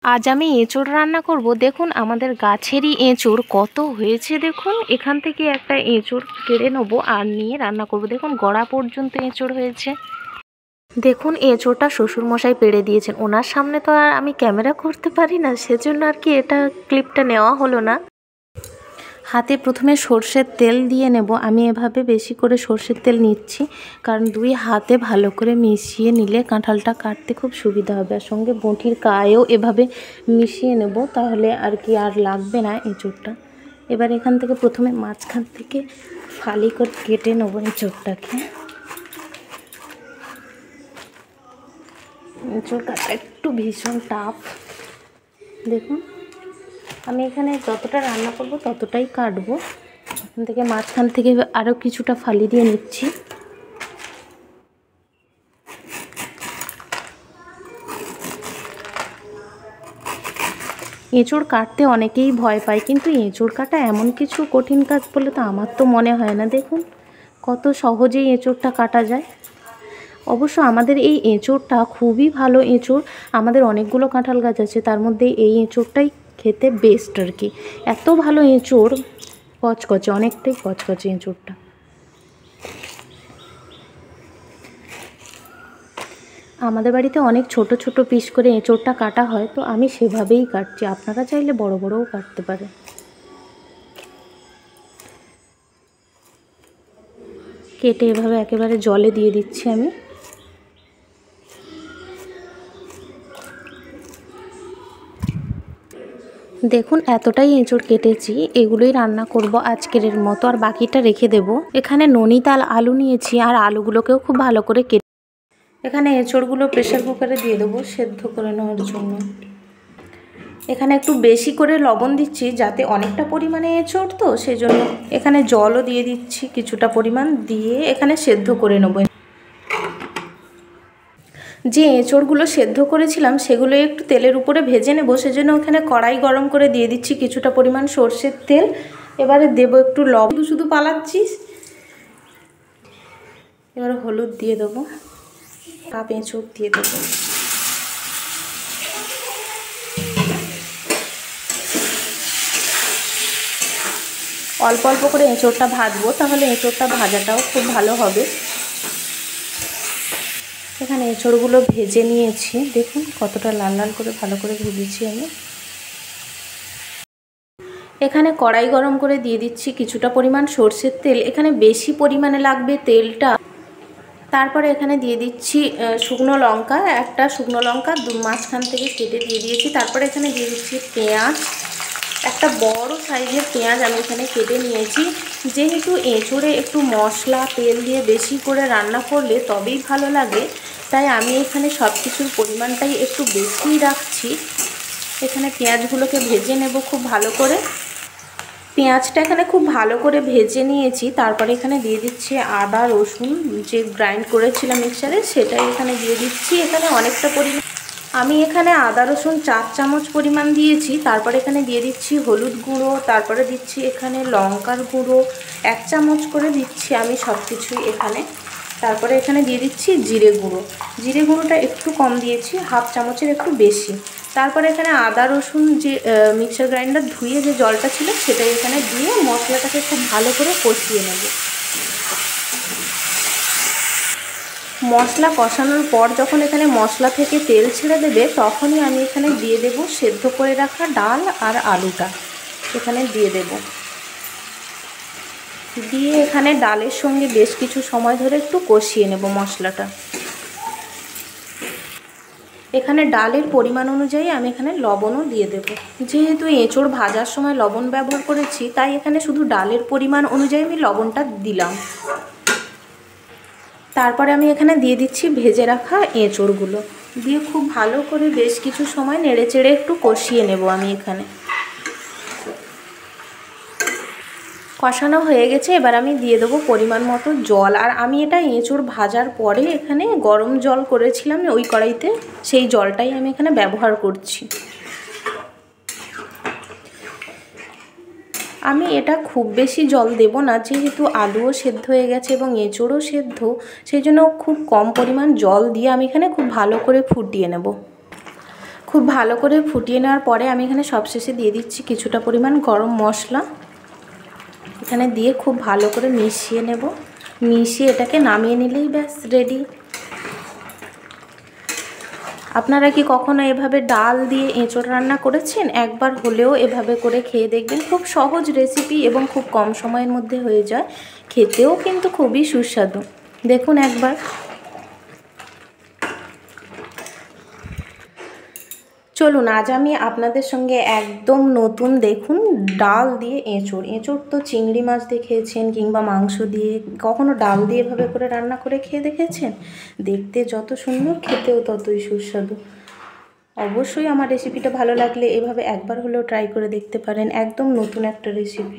আজ আমি এঁচোড় রান্না করব। দেখুন আমাদের গাছেরই এঁচোড় কত হয়েছে, দেখুন এখান থেকে একটা এঁচোড় কেড়ে নেবো আর নিয়ে রান্না করব। দেখুন গড়া পর্যন্ত এঁচোড় হয়েছে। দেখুন এঁচোড়টা শ্বশুরমশাই পেড়ে দিয়েছেন, ওনার সামনে তো আর আমি ক্যামেরা করতে পারি না, সেজন্য আর কি এটা ক্লিপটা নেওয়া হলো না। হাতে প্রথমে সর্ষের তেল দিয়ে নেব। আমি এভাবে বেশি করে সর্ষের তেল নিচ্ছি, কারণ দুই হাতে ভালো করে মিশিয়ে নিলে কাঁঠালটা কাটতে খুব সুবিধা হবে। আর সঙ্গে বঁটির গায়েও এভাবে মিশিয়ে নেব, তাহলে আর কি আর লাগবে না এঁচোড়টা। এবার এখান থেকে প্রথমে মাঝখান থেকে ফালি করে কেটে নেব এঁচোড়টাকে। এঁচোড় কাটা একটু ভীষণ টাফ। দেখুন আমি এখানে যতটা রান্না করব ততটাই কাটবো। এখান থেকে মাঝখান থেকে আরও কিছুটা ফালি দিয়ে নিচ্ছি। এঁচোড় কাটতে অনেকেই ভয় পায়, কিন্তু এঁচোড় কাটা এমন কিছু কঠিন কাজ বলে তো আমার তো মনে হয় না। দেখুন কত সহজেই এঁচোড়টা কাটা যায়। অবশ্য আমাদের এই এঁচোড়টা খুবই ভালো এঁচোড়। আমাদের অনেকগুলো কাঁঠাল গাছ আছে, তার মধ্যে এই এঁচোড়টাই খেতে বেস্ট আর কি। এত ভালো এঁচোড়, কচকচে, অনেকটাই কচকচে এঁচোড়টা। আমাদের বাড়িতে অনেক ছোট ছোট পিস করে এঁচোড়টা কাটা হয়, তো আমি সেভাবেই কাটছি। আপনারা চাইলে বড় বড়ও কাটতে পারে। কেটে এভাবে একেবারে জলে দিয়ে দিচ্ছি আমি। দেখুন এতটাই এঁচোড় কেটেছি, এগুলোই রান্না করব আজকের মতো, আর বাকিটা রেখে দেব। এখানে ননিতাল আলু নিয়েছি, আর আলুগুলোকেও খুব ভালো করে কেটে এখানে এঁচোড়গুলো প্রেসার কুকারে দিয়ে দেবো সেদ্ধ করে নেওয়ার জন্য। এখানে একটু বেশি করে লবণ দিচ্ছি, যাতে অনেকটা পরিমাণে এঁচোড় তো সেজন্য। এখানে জলও দিয়ে দিচ্ছি কিছুটা পরিমাণ, দিয়ে এখানে সেদ্ধ করে নেব। যে এঁচোড়গুলো সেদ্ধ করেছিলাম সেগুলো একটু তেলের উপরে ভেজে নেব, সেজন্য ওখানে কড়াই গরম করে দিয়ে দিচ্ছি কিছুটা পরিমাণ সর্ষের তেল। এবারে দেবো একটু লবণ, শুধু পালাচ্ছিস। এবারে হলুদ দিয়ে দেবো, কাপ এঁচোড় দিয়ে দেবো। অল্প অল্প করে এঁচোড়টা ভাজবো, তাহলে এঁচোড়টা ভাজাটাও খুব ভালো হবে। এখানে এঁচোড়গুলো ভেজে নিয়েছি, দেখুন কতটা লাল লাল করে ভালো করে ভেজেছি আমি। এখানে কড়াই গরম করে দিয়ে দিচ্ছি কিছুটা পরিমাণ সর্ষের তেল। এখানে বেশি পরিমাণে লাগবে তেলটা। তারপরে এখানে দিয়ে দিচ্ছি শুকনো লঙ্কা, একটা শুকনো লঙ্কা মাঝখান থেকে কেটে দিয়ে দিয়েছি। তারপরে এখানে দিয়ে দিচ্ছি পেঁয়াজ, একটা বড় সাইজের পেঁয়াজ আমি এখানে কেটে নিয়েছি। যেহেতু এঁচোড়ে একটু মশলা তেল দিয়ে বেশি করে রান্না করলে তবেই ভালো লাগে, তাই আমি এখানে সব কিছুর পরিমাণটাই একটু বেশিই রাখছি। এখানে পেঁয়াজগুলোকে ভেজে নেব খুব ভালো করে। পেঁয়াজটা এখানে খুব ভালো করে ভেজে নিয়েছি। তারপরে এখানে দিয়ে দিচ্ছি আদা রসুন, যে গ্রাইন্ড করেছিলাম মিক্সারে, সেটাই এখানে দিয়ে দিচ্ছি। এখানে অনেকটা পরিমাণ, আমি এখানে আদা রসুন 4 চামচ পরিমাণ দিয়েছি। তারপরে এখানে দিয়ে দিচ্ছি হলুদ গুঁড়ো, তারপরে দিচ্ছি এখানে লঙ্কার গুঁড়ো 1 চামচ করে দিচ্ছি আমি সব কিছুই এখানে। তারপরে এখানে দিয়ে দিচ্ছি জিরে গুঁড়ো। জিরে গুঁড়োটা একটু কম দিয়েছি, হাফ চামচের একটু বেশি। তারপরে এখানে আদা রসুন যে মিক্সার গ্রাইন্ডার ধুয়ে যে জলটা ছিল সেটাই এখানে দিয়ে মশলাটাকে খুব ভালো করে কষিয়ে নেব। মশলা কষানোর পর যখন এখানে মশলা থেকে তেল ছেড়ে দেবে, তখনই আমি এখানে দিয়ে দেব সেদ্ধ করে রাখা ডাল আর আলুটা এখানে দিয়ে দেব। দিয়ে এখানে ডালের সঙ্গে বেশ কিছু সময় ধরে একটু কষিয়ে নেব মশলাটা। এখানে ডালের পরিমাণ অনুযায়ী আমি এখানে লবণও দিয়ে দেব। যেহেতু এঁচোড় ভাজার সময় লবণ ব্যবহার করেছি, তাই এখানে শুধু ডালের পরিমাণ অনুযায়ী আমি লবণটা দিলাম। তারপরে আমি এখানে দিয়ে দিচ্ছি ভেজে রাখা এঁচোড়গুলো, দিয়ে খুব ভালো করে বেশ কিছু সময় নেড়ে চেড়ে একটু কষিয়ে নেব আমি এখানে। কষানো হয়ে গেছে, এবার আমি দিয়ে দেবো পরিমাণ মতো জল। আর আমি এটা এঁচোড় ভাজার পরে এখানে গরম জল করেছিলাম ওই কড়াইতে, সেই জলটাই আমি এখানে ব্যবহার করছি। আমি এটা খুব বেশি জল দেব না, যেহেতু আলুও সেদ্ধ হয়ে গেছে এবং এঁচোড়ও সেদ্ধ, সেই জন্য খুব কম পরিমাণ জল দিয়ে আমি এখানে খুব ভালো করে ফুটিয়ে নেব। খুব ভালো করে ফুটিয়ে নেওয়ার পরে আমি এখানে সবশেষে দিয়ে দিচ্ছি কিছুটা পরিমাণ গরম মশলা। এখানে দিয়ে খুব ভালো করে মিশিয়ে নেব। মিশিয়ে এটাকে নামিয়ে নিলেই ব্যাস রেডি। আপনারা কি কখনো এভাবে ডাল দিয়ে এঁচোড় রান্না করেছেন? একবার হলেও এভাবে করে খেয়ে দেখবেন। খুব সহজ রেসিপি এবং খুব কম সময়ের মধ্যে হয়ে যায়, খেতেও কিন্তু খুবই সুস্বাদু। দেখুন একবার। চলুন আজ আমি আপনাদের সঙ্গে একদম নতুন, দেখুন, ডাল দিয়ে এঁচোড়। এঁচোড় তো চিংড়ি মাছ দিয়ে খেয়েছেন কিংবা মাংস দিয়ে, কখনো ডাল দিয়ে এভাবে করে রান্না করে খেয়ে দেখেছেন? দেখতে যত সুন্দর, খেতেও ততই সুস্বাদু। অবশ্যই আমার রেসিপিটা ভালো লাগলে এভাবে একবার হলেও ট্রাই করে দেখতে পারেন। একদম নতুন একটা রেসিপি।